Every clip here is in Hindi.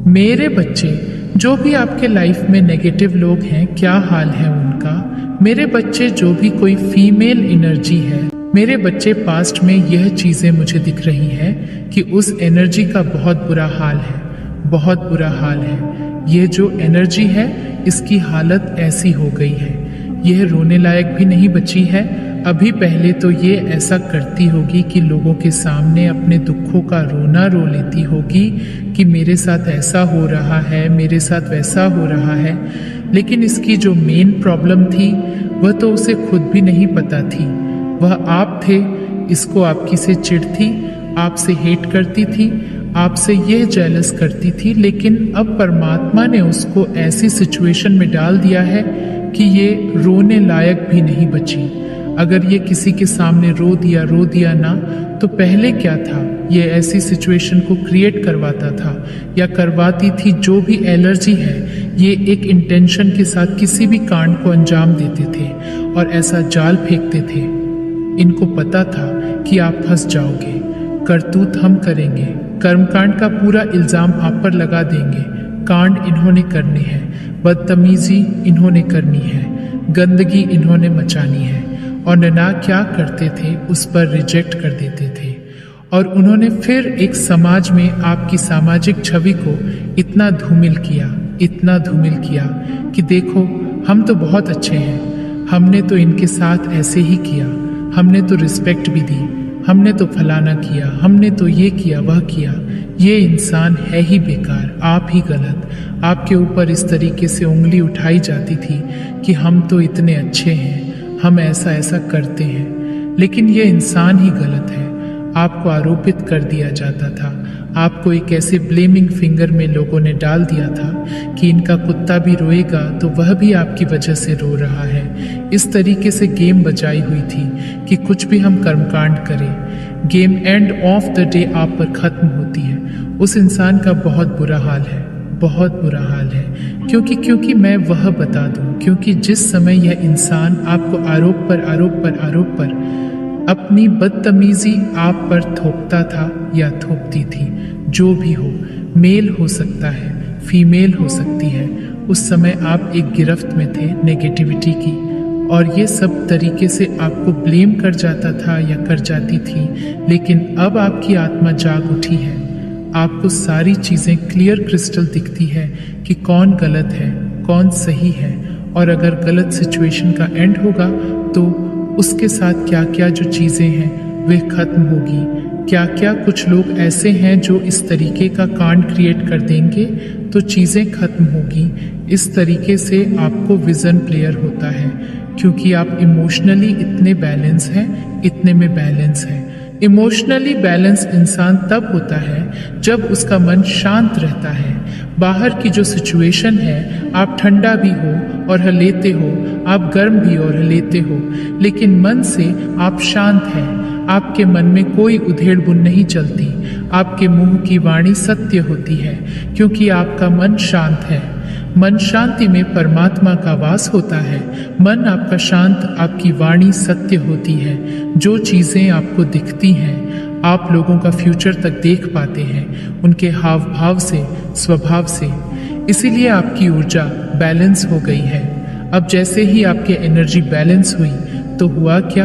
मेरे बच्चे, जो भी आपके लाइफ में नेगेटिव लोग हैं, क्या हाल है उनका। मेरे बच्चे, जो भी कोई फीमेल एनर्जी है, मेरे बच्चे, पास्ट में यह चीज़ें मुझे दिख रही हैं कि उस एनर्जी का बहुत बुरा हाल है, बहुत बुरा हाल है। ये जो एनर्जी है, इसकी हालत ऐसी हो गई है, यह रोने लायक भी नहीं बची है। अभी पहले तो ये ऐसा करती होगी कि लोगों के सामने अपने दुखों का रोना रो लेती होगी कि मेरे साथ ऐसा हो रहा है, मेरे साथ वैसा हो रहा है। लेकिन इसकी जो मेन प्रॉब्लम थी वह तो उसे खुद भी नहीं पता थी। वह आप थे। इसको आपकी से चिढ़ थी, आपसे हेट करती थी, आपसे यह जेलस करती थी। लेकिन अब परमात्मा ने उसको ऐसी सिचुएशन में डाल दिया है कि ये रोने लायक भी नहीं बची। अगर ये किसी के सामने रो दिया ना, तो पहले क्या था, ये ऐसी सिचुएशन को क्रिएट करवाता था या करवाती थी। जो भी एलर्जी है, ये एक इंटेंशन के साथ किसी भी कांड को अंजाम देते थे और ऐसा जाल फेंकते थे। इनको पता था कि आप फंस जाओगे, करतूत हम करेंगे, कर्मकांड का पूरा इल्ज़ाम आप पर लगा देंगे। कांड इन्होंने करने हैं, बदतमीजी इन्होंने करनी है, गंदगी इन्होंने मचानी है। और ना क्या करते थे, उस पर रिजेक्ट कर देते थे। और उन्होंने फिर एक समाज में आपकी सामाजिक छवि को इतना धूमिल किया, इतना धूमिल किया कि देखो, हम तो बहुत अच्छे हैं, हमने तो इनके साथ ऐसे ही किया, हमने तो रिस्पेक्ट भी दी, हमने तो फलाना किया, हमने तो ये किया, वह किया। ये इंसान है ही बेकार, आप ही गलत। आपके ऊपर इस तरीके से उंगली उठाई जाती थी कि हम तो इतने अच्छे हैं, हम ऐसा ऐसा करते हैं। लेकिन ये इंसान ही गलत है। आपको आरोपित कर दिया जाता था, आपको एक ऐसे ब्लेमिंग फिंगर में लोगों ने डाल दिया था कि इनका कुत्ता भी रोएगा तो वह भी आपकी वजह से रो रहा है। इस तरीके से गेम बजाई हुई थी कि कुछ भी हम कर्मकांड करें, game end of the day आप पर ख़त्म होती है। उस इंसान का बहुत बुरा हाल है, बहुत बुरा हाल है। क्योंकि मैं वह बता दूं, क्योंकि जिस समय यह इंसान आपको आरोप पर अपनी बदतमीजी आप पर थोपता था या थोपती थी, जो भी हो, मेल हो सकता है, फीमेल हो सकती है, उस समय आप एक गिरफ्त में थे नेगेटिविटी की, और ये सब तरीके से आपको ब्लेम कर जाता था या कर जाती थी। लेकिन अब आपकी आत्मा जाग उठी है, आपको सारी चीज़ें क्लियर क्रिस्टल दिखती है कि कौन गलत है, कौन सही है। और अगर गलत सिचुएशन का एंड होगा तो उसके साथ क्या क्या जो चीज़ें हैं वे खत्म होगी। क्या क्या कुछ लोग ऐसे हैं जो इस तरीके का कांड क्रिएट कर देंगे तो चीज़ें खत्म होगी। इस तरीके से आपको विज़न क्लियर होता है, क्योंकि आप इमोशनली इतने बैलेंस हैं, इतने में बैलेंस हैं। इमोशनली बैलेंस इंसान तब होता है जब उसका मन शांत रहता है। बाहर की जो सिचुएशन है, आप ठंडा भी हो और हलेते हो, आप गर्म भी और हलेते हो, लेकिन मन से आप शांत हैं। आपके मन में कोई उधेड़ बुन नहीं चलती, आपके मुंह की वाणी सत्य होती है, क्योंकि आपका मन शांत है। मन शांति में परमात्मा का वास होता है। मन आपका शांत, आपकी वाणी सत्य होती है। जो चीज़ें आपको दिखती हैं, आप लोगों का फ्यूचर तक देख पाते हैं, उनके हाव भाव से, स्वभाव से। इसीलिए आपकी ऊर्जा बैलेंस हो गई है। अब जैसे ही आपके एनर्जी बैलेंस हुई तो हुआ क्या,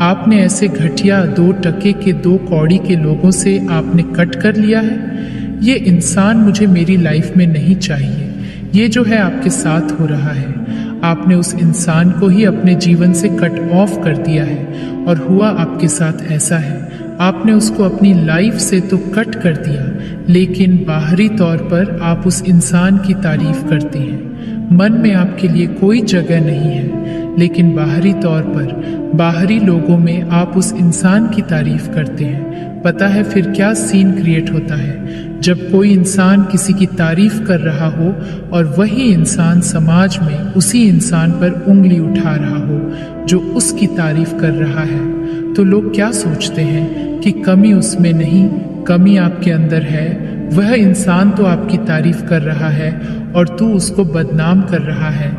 आपने ऐसे घटिया 2 टके के 2 कौड़ी के लोगों से आपने कट कर लिया है। ये इंसान मुझे मेरी लाइफ में नहीं चाहिए। ये जो है आपके साथ हो रहा है, आपने उस इंसान को ही अपने जीवन से कट ऑफ कर दिया है। और हुआ आपके साथ ऐसा है, आपने उसको अपनी लाइफ से तो कट कर दिया, लेकिन बाहरी तौर पर आप उस इंसान की तारीफ करते हैं। मन में आपके लिए कोई जगह नहीं है, लेकिन बाहरी तौर पर, बाहरी लोगों में आप उस इंसान की तारीफ करते हैं। पता है फिर क्या सीन क्रिएट होता है, जब कोई इंसान किसी की तारीफ कर रहा हो और वही इंसान समाज में उसी इंसान पर उंगली उठा रहा हो जो उसकी तारीफ कर रहा है, तो लोग क्या सोचते हैं कि कमी उसमें नहीं, कमी आपके अंदर है। वह इंसान तो आपकी तारीफ कर रहा है और तू उसको बदनाम कर रहा है।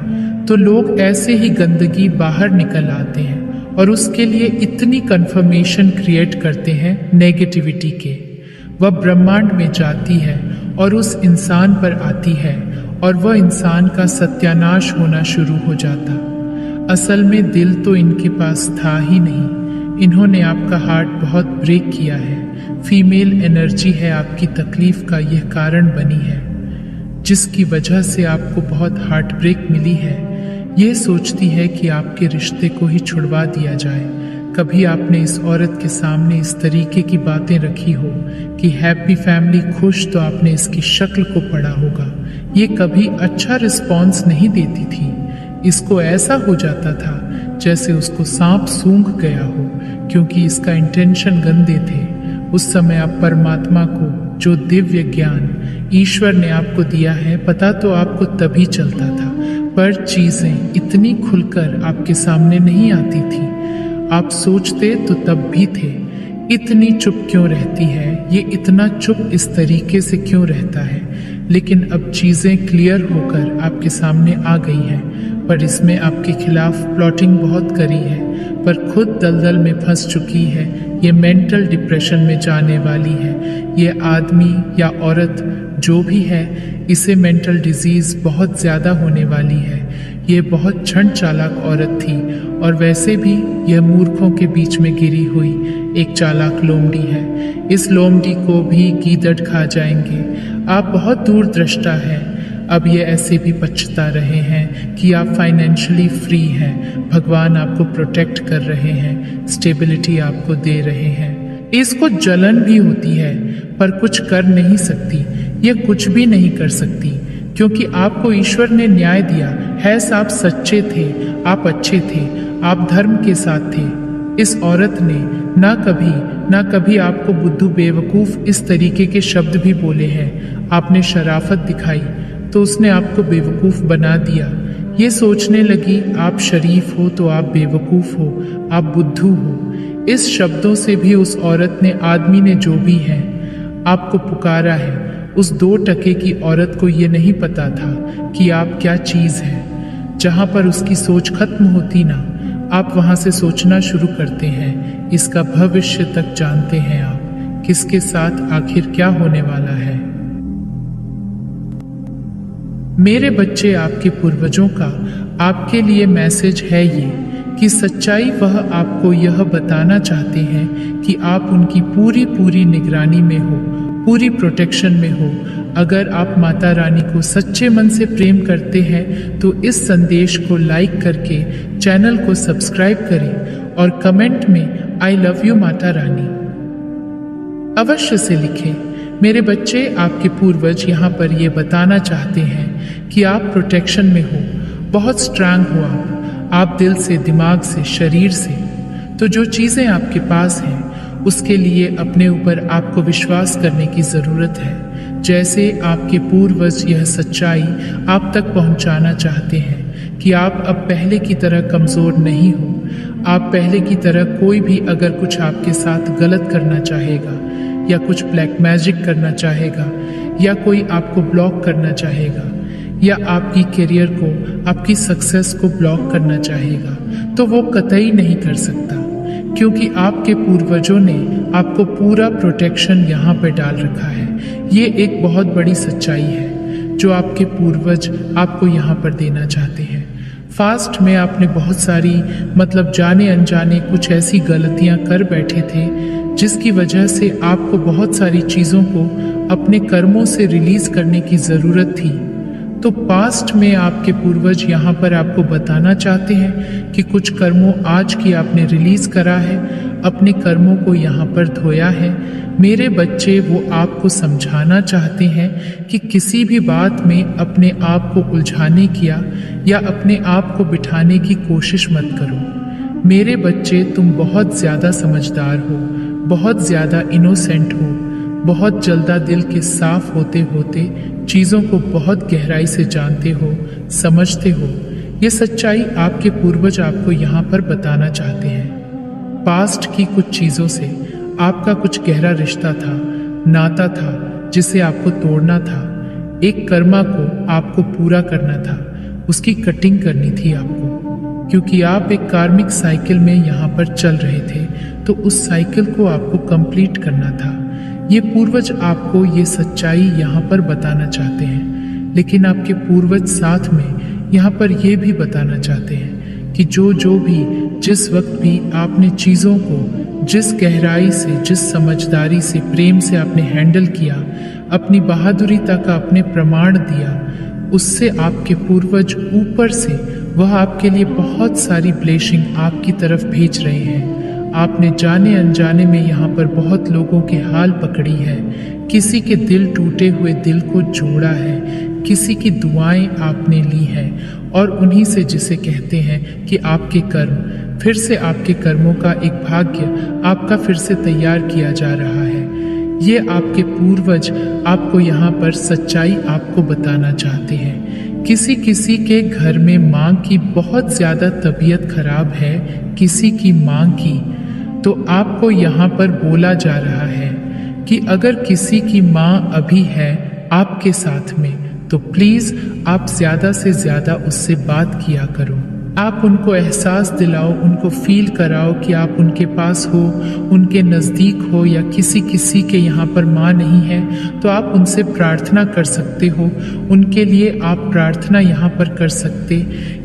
तो लोग ऐसे ही गंदगी बाहर निकल आते हैं और उसके लिए इतनी कन्फर्मेशन क्रिएट करते हैं नेगेटिविटी के। वह ब्रह्मांड में जाती है और उस इंसान पर आती है और वह इंसान का सत्यानाश होना शुरू हो जाता। असल में दिल तो इनके पास था ही नहीं। इन्होंने आपका हार्ट बहुत ब्रेक किया है। फीमेल एनर्जी है आपकी तकलीफ का यह कारण बनी है, जिसकी वजह से आपको बहुत हार्ट ब्रेक मिली है। ये सोचती है कि आपके रिश्ते को ही छुड़वा दिया जाए। कभी आपने इस औरत के सामने इस तरीके की बातें रखी हो कि हैप्पी फैमिली खुश, तो आपने इसकी शक्ल को पढ़ा होगा। ये कभी अच्छा रिस्पॉन्स नहीं देती थी। इसको ऐसा हो जाता था जैसे उसको सांप सूंघ गया हो, क्योंकि इसका इंटेंशन गंदे थे। उस समय आप परमात्मा को, जो दिव्य ज्ञान ईश्वर ने आपको दिया है, पता तो आपको तभी चलता था, पर चीजें इतनी खुलकर आपके सामने नहीं आती थी। आप सोचते तो तब भी थे, इतनी चुप क्यों रहती है, ये इतना चुप इस तरीके से क्यों रहता है। लेकिन अब चीजें क्लियर होकर आपके सामने आ गई हैं, पर इसमें आपके खिलाफ प्लॉटिंग बहुत करी है, पर खुद दलदल में फंस चुकी है। ये मेंटल डिप्रेशन में जाने वाली है। ये आदमी या औरत जो भी है, इसे मेंटल डिजीज बहुत ज़्यादा होने वाली है। ये बहुत क्षण चालाक औरत थी, और वैसे भी यह मूर्खों के बीच में गिरी हुई एक चालाक लोमड़ी है। इस लोमड़ी को भी गीदड़ खा जाएंगे। आप बहुत दूरदृष्टा हैं। अब ये ऐसे भी पछता रहे हैं कि आप फाइनेंशियली फ्री हैं। भगवान आपको प्रोटेक्ट कर रहे हैं, स्टेबिलिटी आपको दे रहे हैं। इसको जलन भी होती है, पर कुछ कर नहीं सकती। ये कुछ भी नहीं कर सकती, क्योंकि आपको ईश्वर ने न्याय दिया है। आप सच्चे थे, आप अच्छे थे, आप धर्म के साथ थे। इस औरत ने ना कभी आपको बुद्धू बेवकूफ़ इस तरीके के शब्द भी बोले हैं। आपने शराफत दिखाई तो उसने आपको बेवकूफ़ बना दिया। ये सोचने लगी आप शरीफ हो तो आप बेवकूफ़ हो, आप बुद्धू हो। इस शब्दों से भी उस औरत ने, आदमी ने जो भी है, आपको पुकारा है। उस 2 टके की औरत को ये नहीं पता था कि आप क्या चीज़ है। जहाँ पर उसकी सोच खत्म होती ना, आप वहाँ से सोचना शुरू करते हैं। इसका भविष्य तक जानते हैं आप, किसके साथ आखिर क्या होने वाला है। मेरे बच्चे, आपके पूर्वजों का आपके लिए मैसेज है ये कि सच्चाई वह आपको यह बताना चाहते हैं कि आप उनकी पूरी निगरानी में हो, पूरी प्रोटेक्शन में हो। अगर आप माता रानी को सच्चे मन से प्रेम करते हैं तो इस संदेश को लाइक करके चैनल को सब्सक्राइब करें और कमेंट में I love you Mata Rani अवश्य से लिखें। मेरे बच्चे, आपके पूर्वज यहाँ पर ये बताना चाहते हैं कि आप प्रोटेक्शन में हो, बहुत स्ट्रांग हो आप दिल से, दिमाग से, शरीर से। तो जो चीज़ें आपके पास हैं उसके लिए अपने ऊपर आपको विश्वास करने की ज़रूरत है। जैसे आपके पूर्वज यह सच्चाई आप तक पहुंचाना चाहते हैं कि आप अब पहले की तरह कमज़ोर नहीं हो। आप पहले की तरह, कोई भी अगर कुछ आपके साथ गलत करना चाहेगा या कुछ ब्लैक मैजिक करना चाहेगा या कोई आपको ब्लॉक करना चाहेगा या आपकी करियर को, आपकी सक्सेस को ब्लॉक करना चाहेगा, तो वो कतई नहीं कर सकता, क्योंकि आपके पूर्वजों ने आपको पूरा प्रोटेक्शन यहाँ पर डाल रखा है। ये एक बहुत बड़ी सच्चाई है जो आपके पूर्वज आपको यहाँ पर देना चाहते हैं। फास्ट में आपने बहुत सारी, मतलब जाने अनजाने कुछ ऐसी गलतियाँ कर बैठे थे जिसकी वजह से आपको बहुत सारी चीज़ों को अपने कर्मों से रिलीज़ करने की ज़रूरत थी। तो पास्ट में आपके पूर्वज यहाँ पर आपको बताना चाहते हैं कि कुछ कर्मों आज की आपने रिलीज़ करा है, अपने कर्मों को यहाँ पर धोया है। मेरे बच्चे, वो आपको समझाना चाहते हैं कि किसी भी बात में अपने आप को उलझाने किया या अपने आप को बिठाने की कोशिश मत करो। मेरे बच्चे, तुम बहुत ज़्यादा समझदार हो, बहुत ज़्यादा इनोसेंट हो, बहुत जल्दा दिल के साफ होते होते चीज़ों को बहुत गहराई से जानते हो, समझते हो। ये सच्चाई आपके पूर्वज आपको यहाँ पर बताना चाहते हैं। पास्ट की कुछ चीज़ों से आपका कुछ गहरा रिश्ता था, नाता था, जिसे आपको तोड़ना था। एक कर्मा को आपको पूरा करना था, उसकी कटिंग करनी थी आपको, क्योंकि आप एक कार्मिक साइकिल में यहाँ पर चल रहे थे, तो उस साइकिल को आपको कंप्लीट करना था। ये पूर्वज आपको ये सच्चाई यहाँ पर बताना चाहते हैं, लेकिन आपके पूर्वज साथ में यहाँ पर ये भी बताना चाहते हैं कि जो भी जिस वक्त भी आपने चीज़ों को जिस गहराई से, जिस समझदारी से, प्रेम से आपने हैंडल किया, अपनी बहादुरी तक आपने प्रमाण दिया, उससे आपके पूर्वज ऊपर से वह आपके लिए बहुत सारी ब्लेसिंग आपकी तरफ भेज रहे हैं। आपने जाने अनजाने में यहाँ पर बहुत लोगों के हाल पकड़ी है, किसी के दिल टूटे हुए दिल को जोड़ा है, किसी की दुआएं आपने ली हैं और उन्हीं से जिसे कहते हैं कि आपके कर्म, फिर से आपके कर्मों का एक भाग्य आपका फिर से तैयार किया जा रहा है। ये आपके पूर्वज आपको यहाँ पर सच्चाई आपको बताना चाहते हैं। किसी किसी के घर में माँ की बहुत ज़्यादा तबीयत खराब है, किसी की माँ की, तो आपको यहाँ पर बोला जा रहा है कि अगर किसी की माँ अभी है आपके साथ में तो प्लीज़ आप ज़्यादा से ज़्यादा उससे बात किया करो। आप उनको एहसास दिलाओ, उनको फील कराओ कि आप उनके पास हो, उनके नज़दीक हो, या किसी के यहाँ पर माँ नहीं है तो आप उनसे प्रार्थना कर सकते हो, उनके लिए आप प्रार्थना यहाँ पर कर सकते।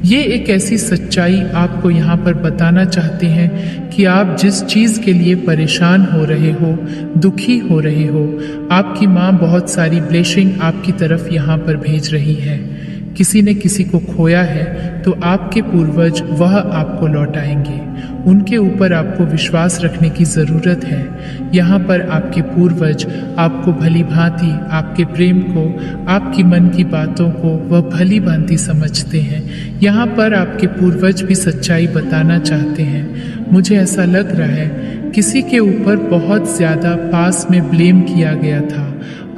ये एक ऐसी सच्चाई आपको यहाँ पर बताना चाहते हैं कि आप जिस चीज़ के लिए परेशान हो रहे हो, दुखी हो रहे हो, आपकी माँ बहुत सारी ब्लेसिंग आपकी तरफ यहाँ पर भेज रही है। किसी ने किसी को खोया है तो आपके पूर्वज वह आपको लौटाएंगे। उनके ऊपर आपको विश्वास रखने की ज़रूरत है। यहाँ पर आपके पूर्वज आपको भली भांति, आपके प्रेम को, आपकी मन की बातों को वह भली भांति समझते हैं। यहाँ पर आपके पूर्वज भी सच्चाई बताना चाहते हैं। मुझे ऐसा लग रहा है किसी के ऊपर बहुत ज़्यादा पास में ब्लेम किया गया था,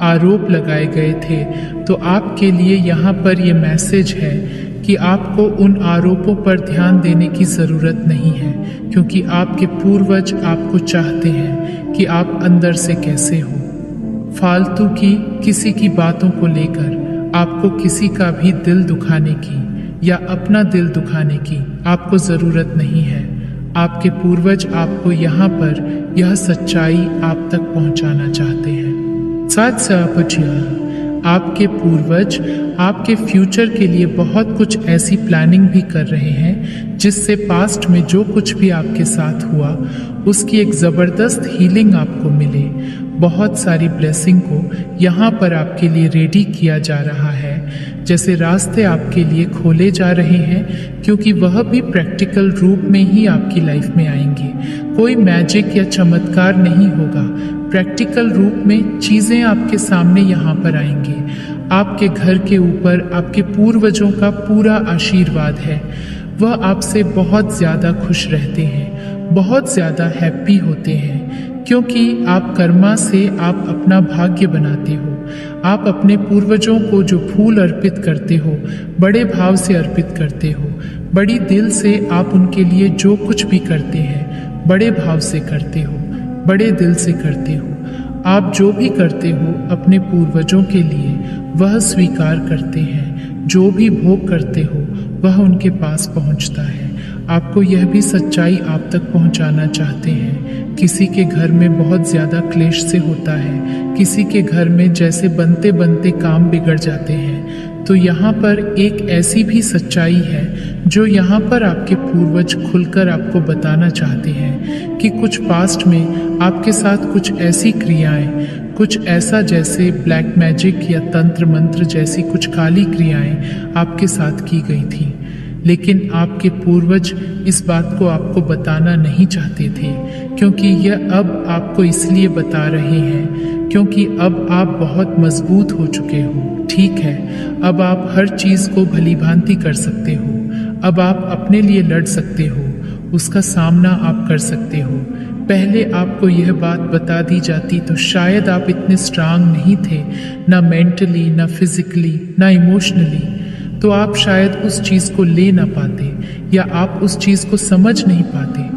आरोप लगाए गए थे, तो आपके लिए यहाँ पर ये मैसेज है कि आपको उन आरोपों पर ध्यान देने की ज़रूरत नहीं है, क्योंकि आपके पूर्वज आपको चाहते हैं कि आप अंदर से कैसे हो। फालतू की किसी की बातों को लेकर आपको किसी का भी दिल दुखाने की या अपना दिल दुखाने की आपको ज़रूरत नहीं है। आपके पूर्वज आपको यहाँ पर यह सच्चाई आप तक पहुँचाना चाहते हैं। आपके पूर्वज आपके फ्यूचर के लिए बहुत कुछ ऐसी प्लानिंग भी कर रहे हैं जिससे पास्ट में जो कुछ भी आपके साथ हुआ उसकी एक ज़बरदस्त हीलिंग आपको मिले। बहुत सारी ब्लेसिंग को यहाँ पर आपके लिए रेडी किया जा रहा है, जैसे रास्ते आपके लिए खोले जा रहे हैं, क्योंकि वह भी प्रैक्टिकल रूप में ही आपकी लाइफ में आएंगे। कोई मैजिक या चमत्कार नहीं होगा, प्रैक्टिकल रूप में चीज़ें आपके सामने यहाँ पर आएंगी। आपके घर के ऊपर आपके पूर्वजों का पूरा आशीर्वाद है। वह आपसे बहुत ज़्यादा खुश रहते हैं, बहुत ज़्यादा हैप्पी होते हैं, क्योंकि आप कर्मा से आप अपना भाग्य बनाते हो। आप अपने पूर्वजों को जो फूल अर्पित करते हो, बड़े भाव से अर्पित करते हो, बड़ी दिल से आप उनके लिए जो कुछ भी करते हैं बड़े भाव से करते हो, बड़े दिल से करते हो। आप जो भी करते हो अपने पूर्वजों के लिए वह स्वीकार करते हैं। जो भी भोग करते हो वह उनके पास पहुंचता है। आपको यह भी सच्चाई आप तक पहुंचाना चाहते हैं। किसी के घर में बहुत ज़्यादा क्लेश से होता है, किसी के घर में जैसे बनते बनते काम बिगड़ जाते हैं, तो यहाँ पर एक ऐसी भी सच्चाई है जो यहाँ पर आपके पूर्वज खुलकर आपको बताना चाहते हैं कि कुछ पास्ट में आपके साथ कुछ ऐसी क्रियाएं, कुछ ऐसा जैसे ब्लैक मैजिक या तंत्र मंत्र जैसी कुछ काली क्रियाएं आपके साथ की गई थी, लेकिन आपके पूर्वज इस बात को आपको बताना नहीं चाहते थे, क्योंकि यह अब आपको इसलिए बता रहे हैं क्योंकि अब आप बहुत मजबूत हो चुके हो। ठीक है, अब आप हर चीज़ को भली भांति कर सकते हो। अब आप अपने लिए लड़ सकते हो, उसका सामना आप कर सकते हो। पहले आपको यह बात बता दी जाती तो शायद आप इतने स्ट्रांग नहीं थे, ना मेंटली, ना फिजिकली, ना इमोशनली, तो आप शायद उस चीज़ को ले ना पाते या आप उस चीज़ को समझ नहीं पाते।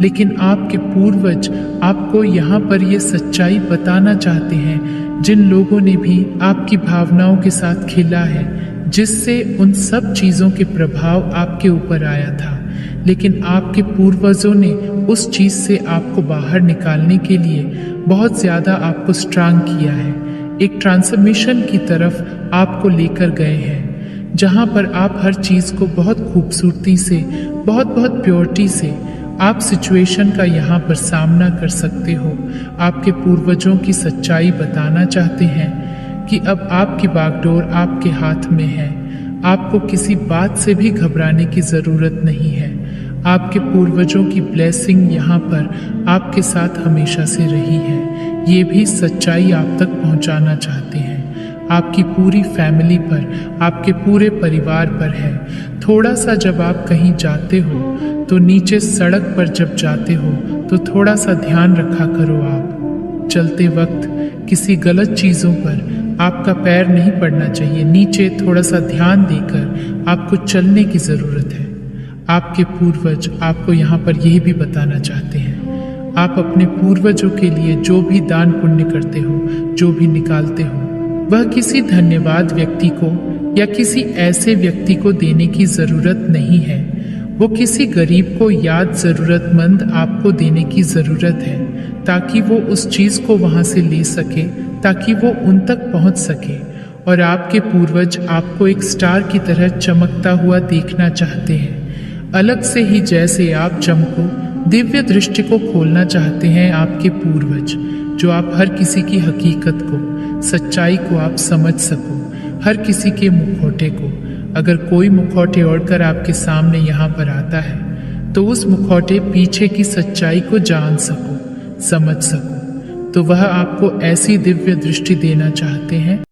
लेकिन आपके पूर्वज आपको यहाँ पर ये सच्चाई बताना चाहते हैं, जिन लोगों ने भी आपकी भावनाओं के साथ खेला है, जिससे उन सब चीज़ों के प्रभाव आपके ऊपर आया था, लेकिन आपके पूर्वजों ने उस चीज़ से आपको बाहर निकालने के लिए बहुत ज़्यादा आपको स्ट्रांग किया है। एक ट्रांसफॉर्मेशन की तरफ आपको लेकर गए हैं, जहाँ पर आप हर चीज़ को बहुत खूबसूरती से, बहुत बहुत प्योरिटी से आप सिचुएशन का यहाँ पर सामना कर सकते हो। आपके पूर्वजों की सच्चाई बताना चाहते हैं कि अब आपकी बागडोर आपके हाथ में है। आपको किसी बात से भी घबराने की ज़रूरत नहीं है। आपके पूर्वजों की ब्लेसिंग यहाँ पर आपके साथ हमेशा से रही है। ये भी सच्चाई आप तक पहुँचाना चाहते हैं। आपकी पूरी फैमिली पर, आपके पूरे परिवार पर है। थोड़ा सा जब आप कहीं जाते हो तो नीचे सड़क पर जब जाते हो तो थोड़ा सा ध्यान रखा करो। आप चलते वक्त किसी गलत चीज़ों पर आपका पैर नहीं पड़ना चाहिए। नीचे थोड़ा सा ध्यान देकर आपको चलने की ज़रूरत है। आपके पूर्वज आपको यहाँ पर यह भी बताना चाहते हैं, आप अपने पूर्वजों के लिए जो भी दान पुण्य करते हो, जो भी निकालते हो, वह किसी धन्यवाद व्यक्ति को या किसी ऐसे व्यक्ति को देने की ज़रूरत नहीं है। वो किसी गरीब को याद ज़रूरतमंद आपको देने की ज़रूरत है, ताकि वो उस चीज़ को वहाँ से ले सके, ताकि वो उन तक पहुँच सके। और आपके पूर्वज आपको एक स्टार की तरह चमकता हुआ देखना चाहते हैं। अलग से ही जैसे आप चमको, दिव्य दृष्टि को खोलना चाहते हैं आपके पूर्वज, जो आप हर किसी की हकीकत को, सच्चाई को आप समझ सको, हर किसी के मुखौटे को। अगर कोई मुखौटे ओढ़कर आपके सामने यहाँ पर आता है तो उस मुखौटे पीछे की सच्चाई को जान सको, समझ सको। तो वह आपको ऐसी दिव्य दृष्टि देना चाहते हैं